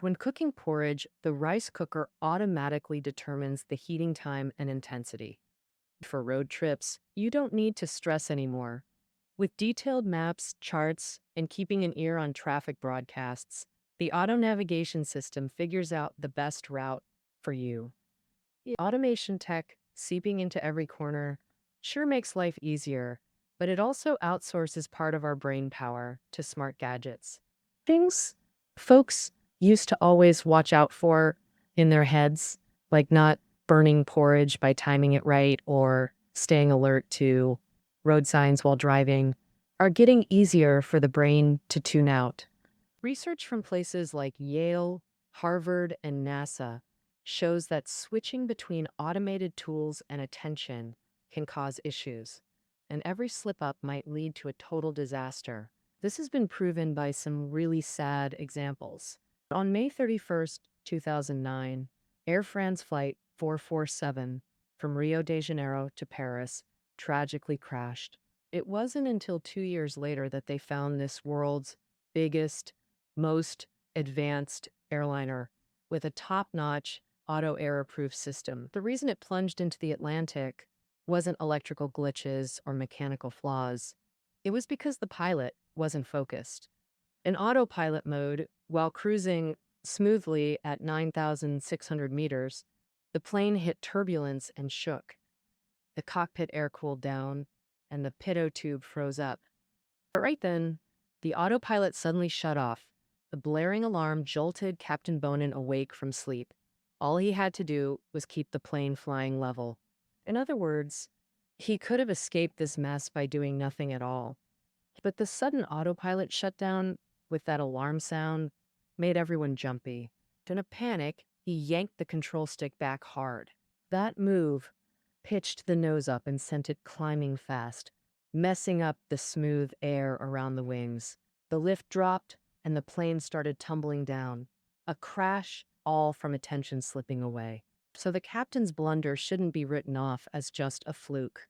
When cooking porridge, the rice cooker automatically determines the heating time and intensity. For road trips, you don't need to stress anymore. With detailed maps, charts, and keeping an ear on traffic broadcasts, the auto navigation system figures out the best route for you. Automation tech seeping into every corner sure makes life easier, but it also outsources part of our brain power to smart gadgets. Things folks used to always watch out for in their heads, like not burning porridge by timing it right or staying alert to road signs while driving, are getting easier for the brain to tune out. Research from places like Yale, Harvard, and NASA shows that switching between automated tools and attention can cause issues, and every slip up might lead to a total disaster. This has been proven by some really sad examples. On May 31st, 2009, Air France Flight 447 from Rio de Janeiro to Paris tragically crashed. It wasn't until 2 years later that they found this world's biggest, most advanced airliner with a top-notch auto error-proof system. The reason it plunged into the Atlantic wasn't electrical glitches or mechanical flaws. It was because the pilot wasn't focused. In autopilot mode, while cruising smoothly at 9,600 meters, the plane hit turbulence and shook. The cockpit air cooled down, and the pitot tube froze up. But right then, the autopilot suddenly shut off. The blaring alarm jolted Captain Bonin awake from sleep. All he had to do was keep the plane flying level. In other words, he could have escaped this mess by doing nothing at all. But the sudden autopilot shutdown with that alarm sound made everyone jumpy. In a panic, he yanked the control stick back hard. That move pitched the nose up and sent it climbing fast, messing up the smooth air around the wings. The lift dropped, and the plane started tumbling down. A crash, all from attention slipping away. So the captain's blunder shouldn't be written off as just a fluke.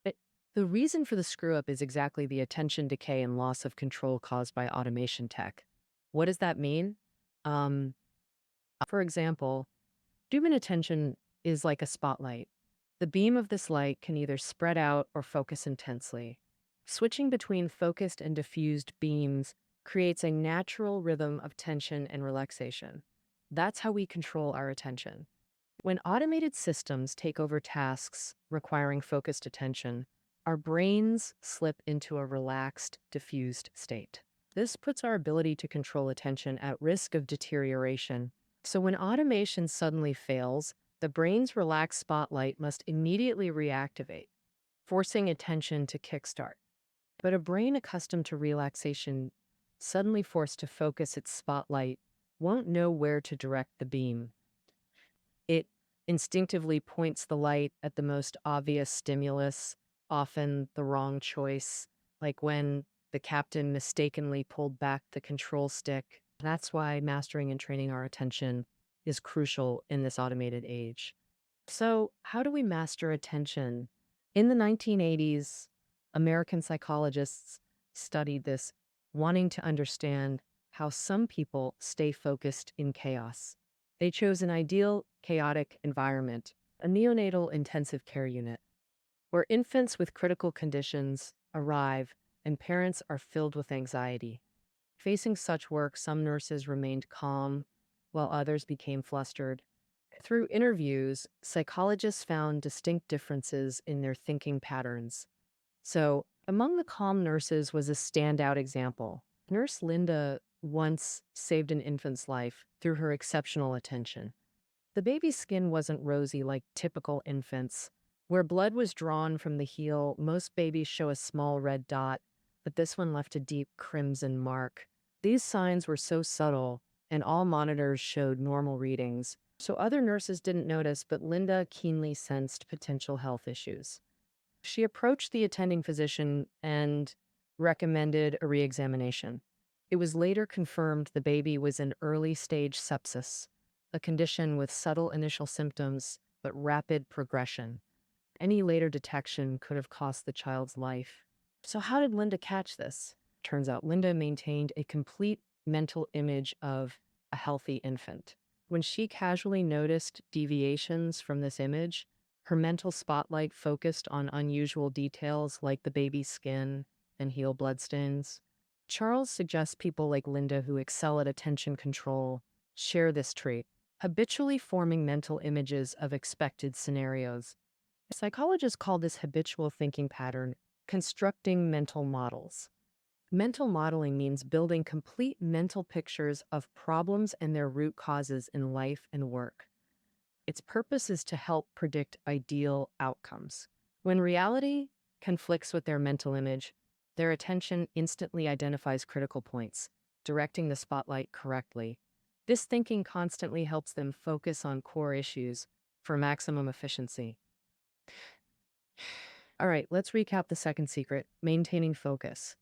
It, the reason for the screw-up is exactly the attention decay and loss of control caused by automation tech. What does that mean? Um, for example, human attention is like a spotlight. The beam of this light can either spread out or focus intensely. Switching between focused and diffused beams creates a natural rhythm of tension and relaxation. That's how we control our attention. When automated systems take over tasks requiring focused attention, our brains slip into a relaxed, diffused state. This puts our ability to control attention at risk of deterioration. So when automation suddenly fails, the brain's relaxed spotlight must immediately reactivate, forcing attention to kickstart. But a brain accustomed to relaxation, suddenly forced to focus its spotlight, won't know where to direct the beam. It instinctively points the light at the most obvious stimulus, often the wrong choice, like when the captain mistakenly pulled back the control stick. That's why mastering and training our attention is crucial in this automated age. So, how do we master attention? In the 1980s, American psychologists studied this, wanting to understand how some people stay focused in chaos. They chose an ideal, chaotic environment, a neonatal intensive care unit, where infants with critical conditions arrive and parents are filled with anxiety. Facing such work, some nurses remained calm, while others became flustered. Through interviews, psychologists found distinct differences in their thinking patterns. So, among the calm nurses was a standout example. Nurse Linda once saved an infant's life through her exceptional attention. The baby's skin wasn't rosy like typical infants. Where blood was drawn from the heel, most babies show a small red dot, but this one left a deep crimson mark. These signs were so subtle, and all monitors showed normal readings, so other nurses didn't notice, but Linda keenly sensed potential health issues. She approached the attending physician and recommended a re-examination. It was later confirmed the baby was in early-stage sepsis, a condition with subtle initial symptoms but rapid progression. Any later detection could have cost the child's life. So how did Linda catch this? Turns out Linda maintained a complete mental image of a healthy infant. When she casually noticed deviations from this image, her mental spotlight focused on unusual details like the baby's skin and heel bloodstains. Charles suggests people like Linda who excel at attention control share this trait, habitually forming mental images of expected scenarios. Psychologists call this habitual thinking pattern constructing mental models. Mental modeling means building complete mental pictures of problems and their root causes in life and work. Its purpose is to help predict ideal outcomes. When reality conflicts with their mental image, their attention instantly identifies critical points, directing the spotlight correctly. This thinking constantly helps them focus on core issues for maximum efficiency. All right, let's recap the second secret, maintaining focus.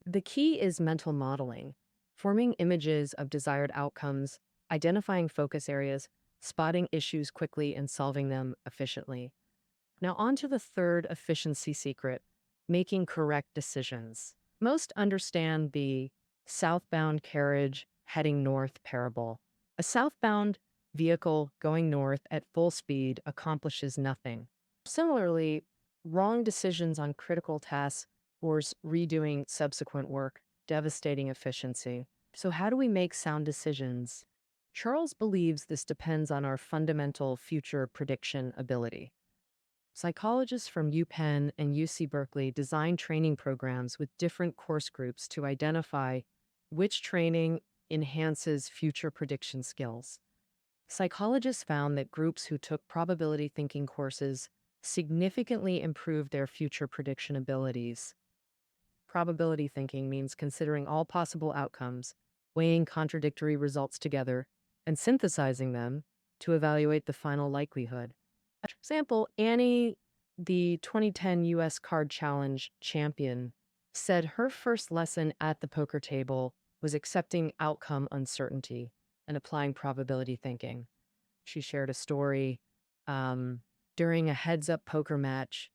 The key is mental modeling, forming images of desired outcomes, identifying focus areas, spotting issues quickly, and solving them efficiently. Now, on to the third efficiency secret, making correct decisions. Most understand the southbound carriage heading north parable. A southbound vehicle going north at full speed accomplishes nothing. Similarly, wrong decisions on critical tasks force redoing subsequent work, devastating efficiency. So, how do we make sound decisions? Charles believes this depends on our fundamental future prediction ability. Psychologists from UPenn and UC Berkeley design training programs with different course groups to identify which training enhances future prediction skills. Psychologists found that groups who took probability thinking courses significantly improved their future prediction abilities. Probability thinking means considering all possible outcomes, weighing contradictory results together, and synthesizing them to evaluate the final likelihood. For example, Annie, the 2010 US Card Challenge champion, said her first lesson at the poker table was accepting outcome uncertainty and applying probability thinking. She shared a story during a heads-up poker match.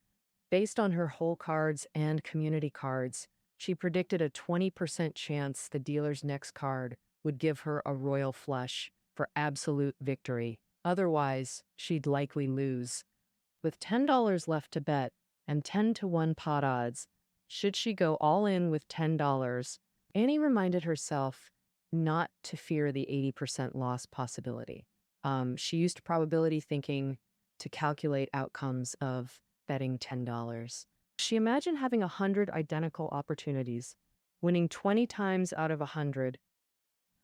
Based on her whole cards and community cards, she predicted a 20% chance the dealer's next card would give her a royal flush for absolute victory. Otherwise, she'd likely lose. With $10 left to bet and 10 to 1 pot odds, should she go all in with $10? Annie reminded herself not to fear the 80% loss possibility. She used probability thinking to calculate outcomes of betting $10. She imagined having 100 identical opportunities, winning 20 times out of 100.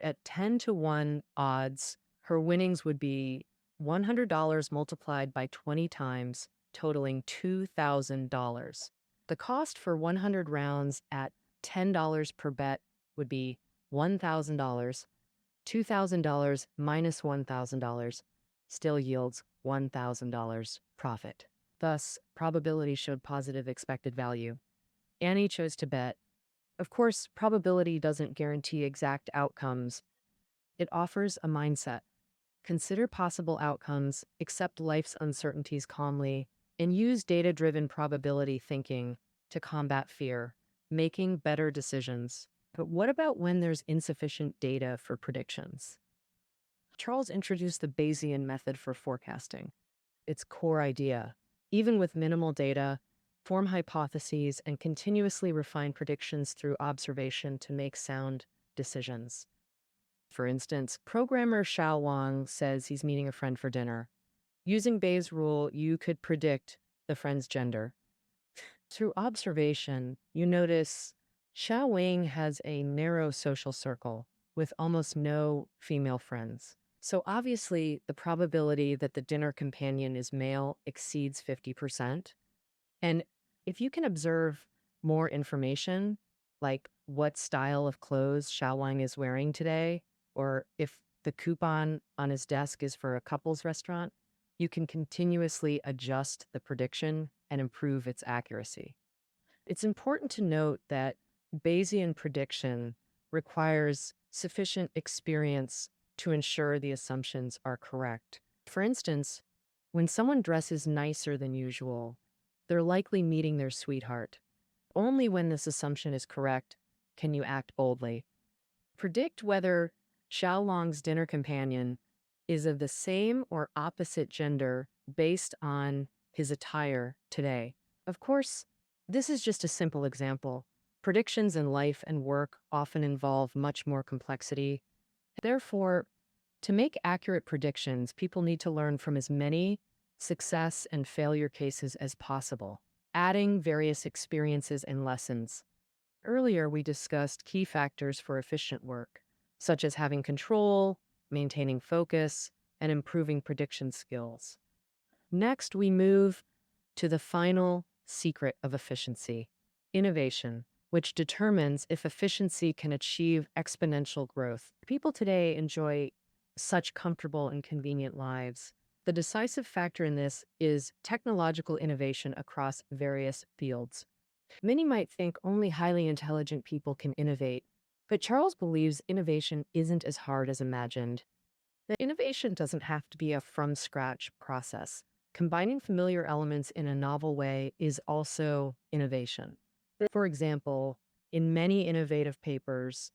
At 10 to 1 odds, her winnings would be $100 multiplied by 20 times, totaling $2,000. The cost for 100 rounds at $10 per bet would be $1,000. $2,000 minus $1,000 still yields $1,000 profit. Thus, probability showed positive expected value. Annie chose to bet. Of course, probability doesn't guarantee exact outcomes. It offers a mindset. Consider possible outcomes, accept life's uncertainties calmly, and use data-driven probability thinking to combat fear, making better decisions. But what about when there's insufficient data for predictions? Charles introduced the Bayesian method for forecasting. Its core idea, even with minimal data, form hypotheses and continuously refine predictions through observation to make sound decisions. For instance, programmer Xiao Wang says he's meeting a friend for dinner. Using Bayes' rule, you could predict the friend's gender. Through observation, you notice Xiao Wang has a narrow social circle with almost no female friends. So obviously, the probability that the dinner companion is male exceeds 50%. And if you can observe more information, like what style of clothes Xiao Wang is wearing today, or if the coupon on his desk is for a couple's restaurant, you can continuously adjust the prediction and improve its accuracy. It's important to note that Bayesian prediction requires sufficient experience to ensure the assumptions are correct. For instance, when someone dresses nicer than usual, they're likely meeting their sweetheart. Only when this assumption is correct can you act boldly. Predict whether Xiaolong's dinner companion is of the same or opposite gender based on his attire today. Of course, this is just a simple example. Predictions in life and work often involve much more complexity. Therefore, to make accurate predictions, people need to learn from as many success and failure cases as possible, adding various experiences and lessons. Earlier, we discussed key factors for efficient work, such as having control, maintaining focus, and improving prediction skills. Next, we move to the final secret of efficiency: innovation, which determines if efficiency can achieve exponential growth. People today enjoy such comfortable and convenient lives. The decisive factor in this is technological innovation across various fields. Many might think only highly intelligent people can innovate, but Charles believes innovation isn't as hard as imagined. That innovation doesn't have to be a from scratch process. Combining familiar elements in a novel way is also innovation. For example, in many innovative papers,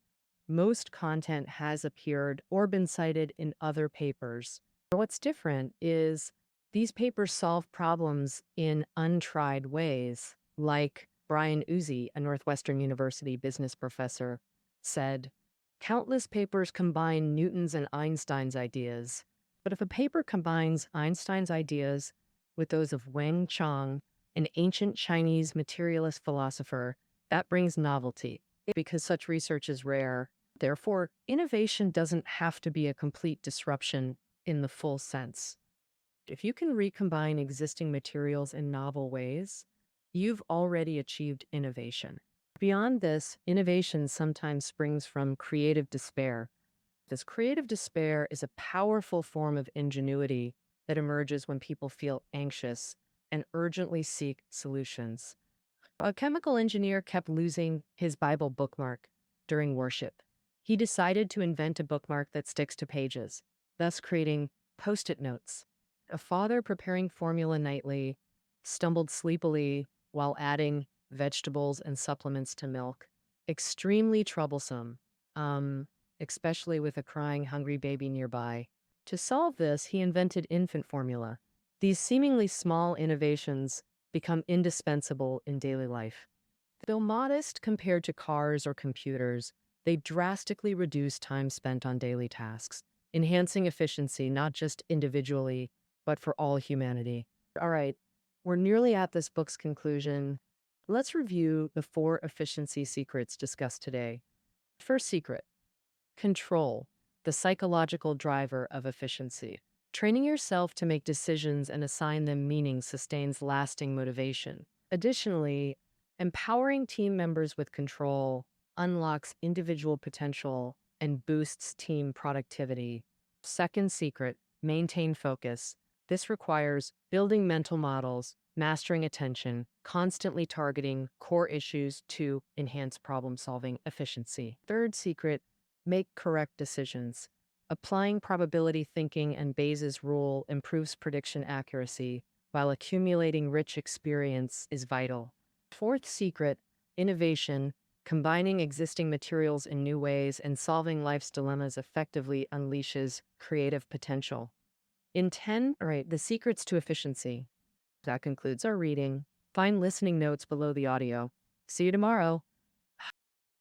most content has appeared or been cited in other papers. What's different is these papers solve problems in untried ways, like Brian Uzi, a Northwestern University business professor, said, "Countless papers combine Newton's and Einstein's ideas. But if a paper combines Einstein's ideas with those of Wang Chang, an ancient Chinese materialist philosopher, that brings novelty. Because such research is rare, therefore, innovation doesn't have to be a complete disruption in the full sense. If you can recombine existing materials in novel ways, you've already achieved innovation. Beyond this, innovation sometimes springs from creative despair. This creative despair is a powerful form of ingenuity that emerges when people feel anxious and urgently seek solutions. A chemical engineer kept losing his Bible bookmark during worship. He decided to invent a bookmark that sticks to pages, thus creating post-it notes. A father preparing formula nightly stumbled sleepily while adding vegetables and supplements to milk. Extremely troublesome, especially with a crying, hungry baby nearby. To solve this, he invented infant formula. These seemingly small innovations become indispensable in daily life. Though modest compared to cars or computers, they drastically reduce time spent on daily tasks, enhancing efficiency not just individually, but for all humanity. All right, we're nearly at this book's conclusion. Let's review the 4 efficiency secrets discussed today. First secret: control, the psychological driver of efficiency. Training yourself to make decisions and assign them meaning sustains lasting motivation. Additionally, empowering team members with control unlocks individual potential and boosts team productivity. Second secret: maintain focus. This requires building mental models, mastering attention, constantly targeting core issues to enhance problem-solving efficiency. Third secret: make correct decisions. Applying probability thinking and Bayes' rule improves prediction accuracy, while accumulating rich experience is vital. Fourth secret: innovation. Combining existing materials in new ways and solving life's dilemmas effectively unleashes creative potential. The secrets to efficiency. That concludes our reading. Find listening notes below the audio. See you tomorrow.